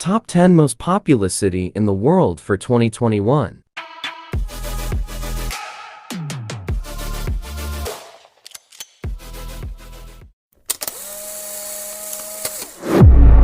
Top 10 Most Populous City in the World for 2021.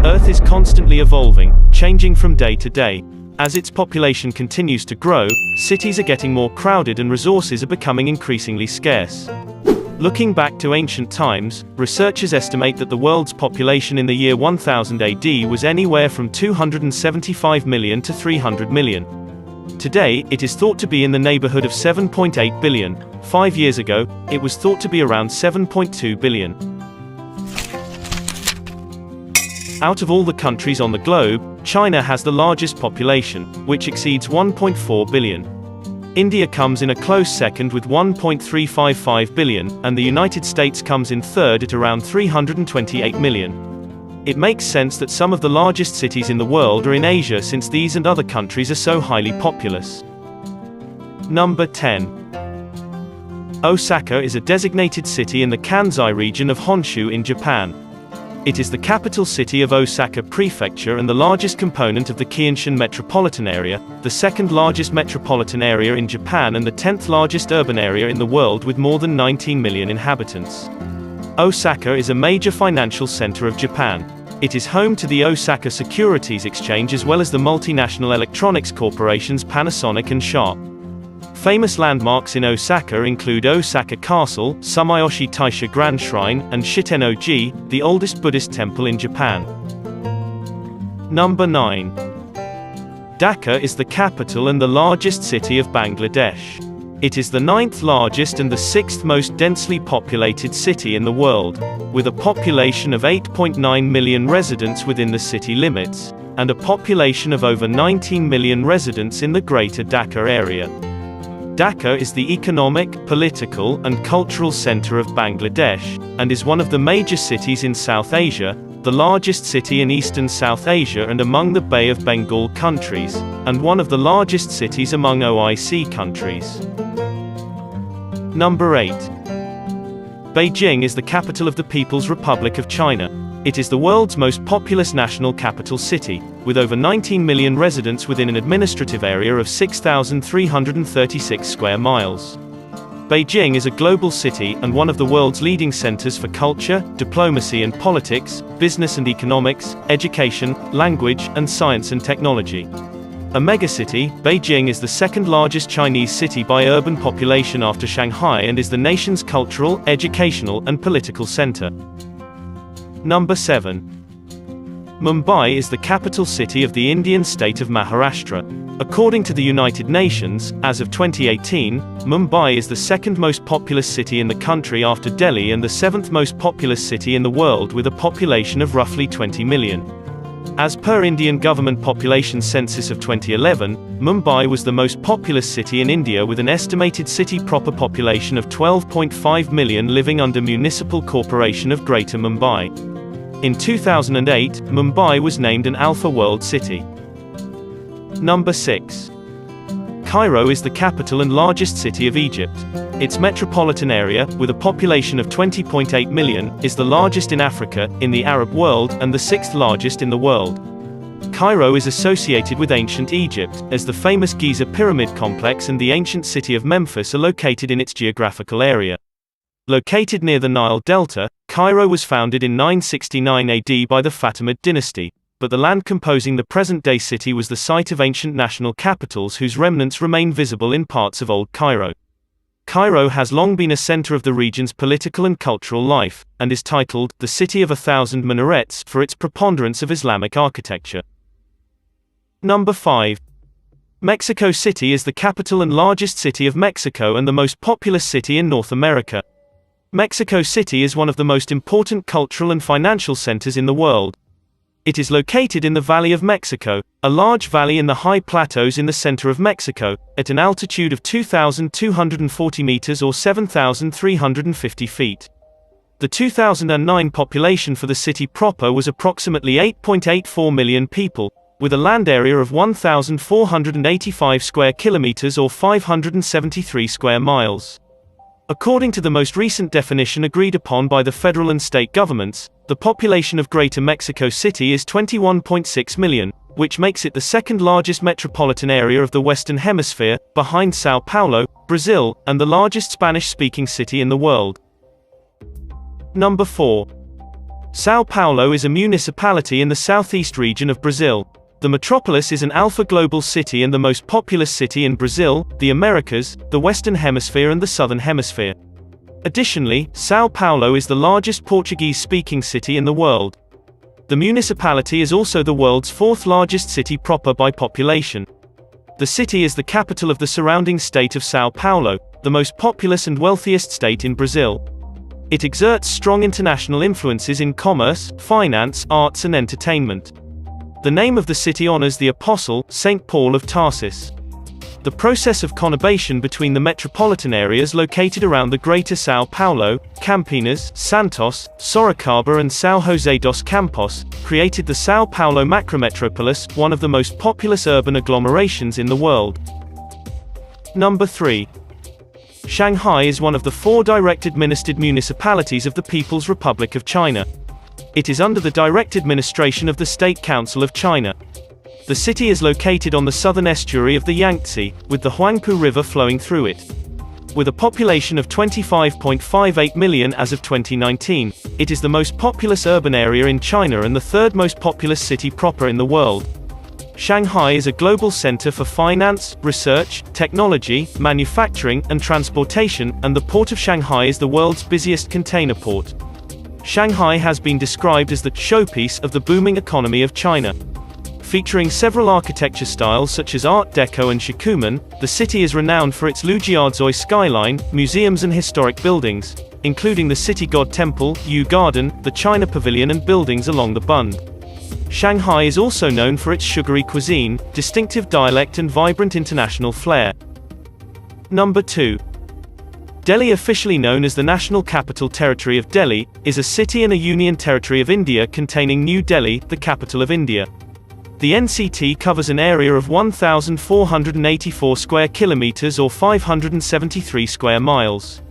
Earth is constantly evolving, changing from day to day. As its population continues to grow, cities are getting more crowded and resources are becoming increasingly scarce. Looking back to ancient times, researchers estimate that the world's population in the year 1000 AD was anywhere from 275 million to 300 million. Today, it is thought to be in the neighborhood of 7.8 billion. 5 years ago, it was thought to be around 7.2 billion. Out of all the countries on the globe, China has the largest population, which exceeds 1.4 billion. India comes in a close second with 1.355 billion, and the United States comes in third at around 328 million. It makes sense that some of the largest cities in the world are in Asia, since these and other countries are so highly populous. Number 10. Osaka is a designated city in the Kansai region of Honshu in Japan. It is the capital city of Osaka Prefecture and the largest component of the Kyushu metropolitan area, the second largest metropolitan area in Japan and the 10th largest urban area in the world with more than 19 million inhabitants. Osaka is a major financial center of Japan. It is home to the Osaka Securities Exchange as well as the multinational electronics corporations Panasonic and Sharp. Famous landmarks in Osaka include Osaka Castle, Sumiyoshi Taisha Grand Shrine, and Shiten-oji, the oldest Buddhist temple in Japan. Number 9. Dhaka is the capital and the largest city of Bangladesh. It is the 9th largest and the 6th most densely populated city in the world, with a population of 8.9 million residents within the city limits, and a population of over 19 million residents in the Greater Dhaka area. Dhaka is the economic, political, and cultural center of Bangladesh, and is one of the major cities in South Asia, the largest city in eastern South Asia and among the Bay of Bengal countries, and one of the largest cities among OIC countries. Number 8. Beijing is the capital of the People's Republic of China. It is the world's most populous national capital city, with over 19 million residents within an administrative area of 6,336 square miles. Beijing is a global city and one of the world's leading centers for culture, diplomacy and politics, business and economics, education, language, and science and technology. A megacity, Beijing is the second largest Chinese city by urban population after Shanghai and is the nation's cultural, educational, and political center. Number 7. Mumbai is the capital city of the Indian state of Maharashtra. According to the United Nations, as of 2018, Mumbai is the second most populous city in the country after Delhi and the 7th most populous city in the world with a population of roughly 20 million. As per Indian government population census of 2011, Mumbai was the most populous city in India with an estimated city proper population of 12.5 million living under Municipal Corporation of Greater Mumbai. In 2008, Mumbai was named an Alpha World City. Number 6. Cairo is the capital and largest city of Egypt. Its metropolitan area, with a population of 20.8 million, is the largest in Africa, in the Arab world, and the 6th largest in the world. Cairo is associated with ancient Egypt, as the famous Giza Pyramid Complex and the ancient city of Memphis are located in its geographical area. Located near the Nile Delta, Cairo was founded in 969 AD by the Fatimid dynasty, but the land composing the present-day city was the site of ancient national capitals whose remnants remain visible in parts of Old Cairo. Cairo has long been a center of the region's political and cultural life, and is titled, the City of 1,000 Minarets, for its preponderance of Islamic architecture. Number 5. Mexico City is the capital and largest city of Mexico and the most populous city in North America. Mexico City is one of the most important cultural and financial centers in the world. It is located in the Valley of Mexico, a large valley in the high plateaus in the center of Mexico, at an altitude of 2,240 meters or 7,350 feet. The 2009 population for the city proper was approximately 8.84 million people, with a land area of 1,485 square kilometers or 573 square miles. According to the most recent definition agreed upon by the federal and state governments, the population of Greater Mexico City is 21.6 million, which makes it the second largest metropolitan area of the Western Hemisphere, behind Sao Paulo, Brazil, and the largest Spanish-speaking city in the world. Number 4. Sao Paulo is a municipality in the southeast region of Brazil. The metropolis is an alpha global city and the most populous city in Brazil, the Americas, the Western Hemisphere and the Southern Hemisphere. Additionally, Sao Paulo is the largest Portuguese-speaking city in the world. The municipality is also the world's fourth largest city proper by population. The city is the capital of the surrounding state of Sao Paulo, the most populous and wealthiest state in Brazil. It exerts strong international influences in commerce, finance, arts and entertainment. The name of the city honors the apostle, Saint Paul of Tarsus. The process of conurbation between the metropolitan areas located around the Greater Sao Paulo, Campinas, Santos, Sorocaba and São José dos Campos, created the Sao Paulo macrometropolis, one of the most populous urban agglomerations in the world. Number 3. Shanghai is one of the 4 direct administered municipalities of the People's Republic of China. It is under the direct administration of the State Council of China. The city is located on the southern estuary of the Yangtze, with the Huangpu River flowing through it. With a population of 25.58 million as of 2019, it is the most populous urban area in China and the third most populous city proper in the world. Shanghai is a global center for finance, research, technology, manufacturing, and transportation, and the port of Shanghai is the world's busiest container port. Shanghai has been described as the showpiece of the booming economy of China. Featuring several architecture styles such as Art Deco and Shikuman, the city is renowned for its Lujiazui skyline, museums and historic buildings, including the City God Temple, Yu Garden, the China Pavilion and buildings along the Bund. Shanghai is also known for its sugary cuisine, distinctive dialect and vibrant international flair. Number 2. Delhi, officially known as the National Capital Territory of Delhi, is a city and a union territory of India containing New Delhi, the capital of India. The NCT covers an area of 1,484 square kilometers or 573 square miles.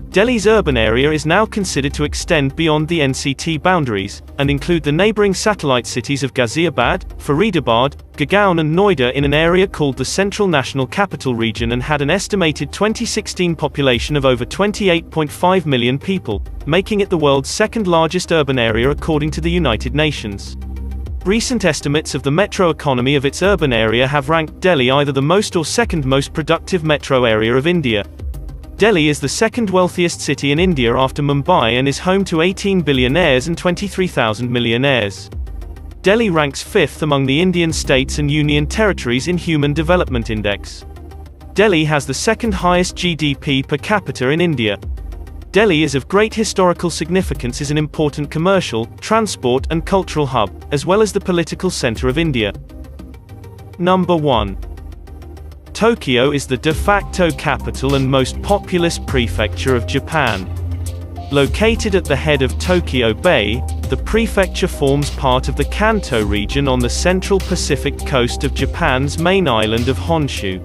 Delhi's urban area is now considered to extend beyond the NCT boundaries, and include the neighboring satellite cities of Ghaziabad, Faridabad, Gurgaon and Noida in an area called the Central National Capital Region and had an estimated 2016 population of over 28.5 million people, making it the world's second largest urban area according to the United Nations. Recent estimates of the metro economy of its urban area have ranked Delhi either the most or second most productive metro area of India. Delhi is the second wealthiest city in India after Mumbai and is home to 18 billionaires and 23,000 millionaires. Delhi ranks 5th among the Indian states and union territories in Human Development Index. Delhi has the second highest GDP per capita in India. Delhi is of great historical significance as an important commercial, transport and cultural hub, as well as the political center of India. Number 1. Tokyo is the de facto capital and most populous prefecture of Japan. Located at the head of Tokyo Bay, the prefecture forms part of the Kanto region on the central Pacific coast of Japan's main island of Honshu.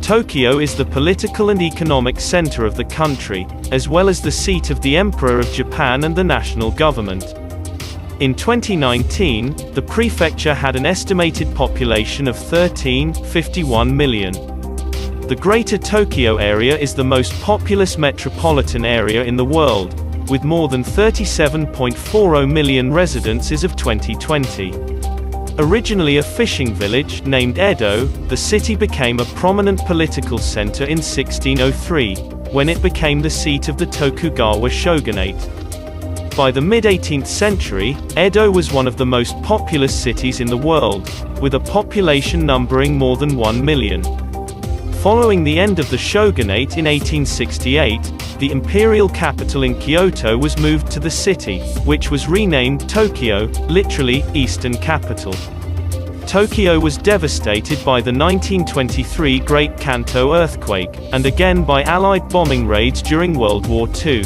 Tokyo is the political and economic center of the country, as well as the seat of the Emperor of Japan and the national government. In 2019, the prefecture had an estimated population of 13.51 million. The Greater Tokyo area is the most populous metropolitan area in the world, with more than 37.40 million residents as of 2020. Originally a fishing village named Edo, the city became a prominent political center in 1603, when it became the seat of the Tokugawa shogunate. By the mid-18th century, Edo was one of the most populous cities in the world, with a population numbering more than 1 million. Following the end of the shogunate in 1868, the imperial capital in Kyoto was moved to the city, which was renamed Tokyo, literally, Eastern Capital. Tokyo was devastated by the 1923 Great Kanto earthquake, and again by Allied bombing raids during World War II.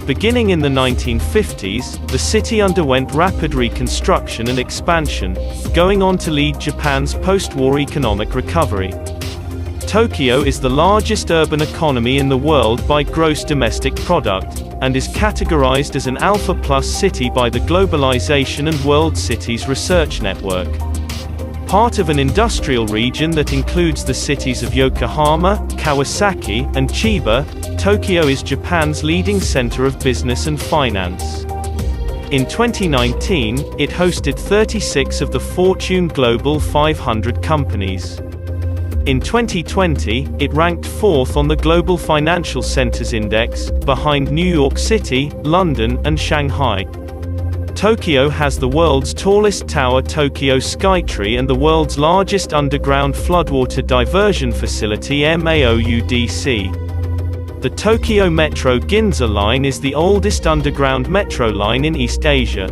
Beginning in the 1950s, the city underwent rapid reconstruction and expansion, going on to lead Japan's post-war economic recovery. Tokyo is the largest urban economy in the world by gross domestic product, and is categorized as an Alpha Plus city by the Globalization and World Cities Research Network. Part of an industrial region that includes the cities of Yokohama, Kawasaki, and Chiba, Tokyo is Japan's leading center of business and finance. In 2019, it hosted 36 of the Fortune Global 500 companies. In 2020, it ranked 4th on the Global Financial Centers Index, behind New York City, London, and Shanghai. Tokyo has the world's tallest tower, Tokyo Skytree, and the world's largest underground floodwater diversion facility, MAOUDC. The Tokyo Metro Ginza Line is the oldest underground metro line in East Asia.